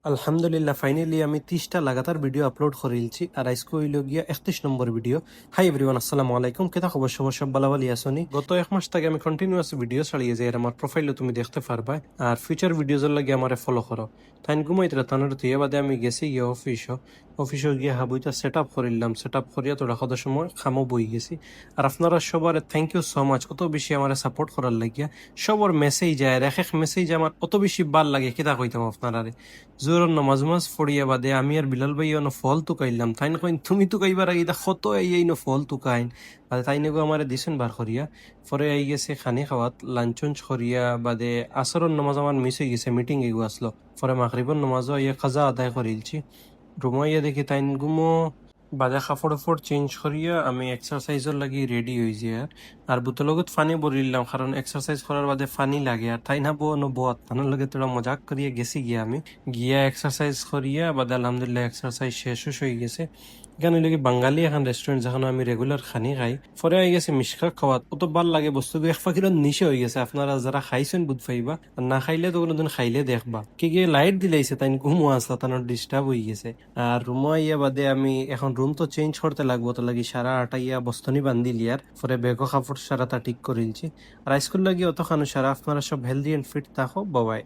আলহামদুলিল্লাহ ফাইনালি আমি 30টা লাগাতার ভিডিও আপলোড করেছি আর আজকে হইল গিয়া 31 নম্বর ভিডিও। হাই এভরিওয়ান, আসসালামু আলাইকুম। কেতা খবর সবার, সব বালাবালি আসনি? গত এক মাস থেকে আমি কন্টিনিউয়াস ভিডিও ছাড়িয়ে যাই, আর আমার প্রোফাইলে তুমি দেখতে পারবা। আর ফিউচার ভিডিওজের লাগে আমারে ফলো করো। তাই ঘুমাইতে তানোর তুই বাদে আমি গেছি গিয়ে অফিসে গিয়ে হাবুইটা সেট আপ করিলাম। সেট আপ করিয়া তোরা কত সময় খামো বই গেছি। আর আপনারা সবার থ্যাংক ইউ সো মাচ, অত বেশি আমার সাপোর্ট করার লাগিয়া। সবার মেসেজ যায়, আর এক মেসেজ আমার অত বেশি ভাল লাগে, কেতা কইতাম আপনারা। জোর নমাজ মাজ ফড়িয়া বাদে আমি আর বিলাল ভাই ফল তুকাইলাম। তাই কইন তুমি তুকাইবার আগে কত এই ফল তুকাইন বাদে তাই নেগো আমার দিছেন বার করিয়া। পরে আই গেছে খানি খাওয়াত লাঞ্চ করিয়া বাদে আসরের নমাজ আমার মিস হয়ে গেছে, মিটিং এগু আসলো। পরে মাগরিবের নমাজও ইয়ে খাজা আদায় করিলছি। রুমাইয়া দেখি তাইন গুমো বাদে কাপড় চেঞ্জ করিয়া আমি এক্সারসাইজের লাগি রেডি হয়েছি। আর বুতের লগত ফানি বলিলাম, কারণ এক্সারসাইজ করার বাদে ফানি লাগে। আর তাই না বো নত তানোর লগে তোরা মজাক করিয়া গেছি গিয়া আমি গিয়া এক্সারসাইজ করিয়া বাদে আলহামদুলিল্লাহ এক্সারসাইজ শেষ হয়ে গেছে। এখানে লগে বাঙালি এখন রেস্টুরেন্ট যেখানে আমি রেগুলার খানি খাই। পরে হয়ে গেছে মিশকা খাওয়াত, অত ভাল লাগে বস্তুগুলো এক ফাঁকির নিচে হয়ে গেছে। আপনারা যারা খাইছেন বুধ পাইবা, আর না খাইলে তো কোনোদিন খাইলে দেখবা। কি গিয়ে লাইট দিলাইছে তাই ঘুমো আসলা, তানোর ডিস্টার্ব হয়ে গেছে। আর রুমা ইয়া বাদে আমি এখন রুম তো চেঞ্জ করতে লাগবো, তো লাগি সারা আটা ইয়া বস্তনি বান্ধি লিয়ার পরে বেগো কাপড় সারাটা ঠিক করিলছি। আর স্কুল লাগি অত খানো সারা। আপনারা সব হেলদি এন্ড ফিট থাকো, বাবাই।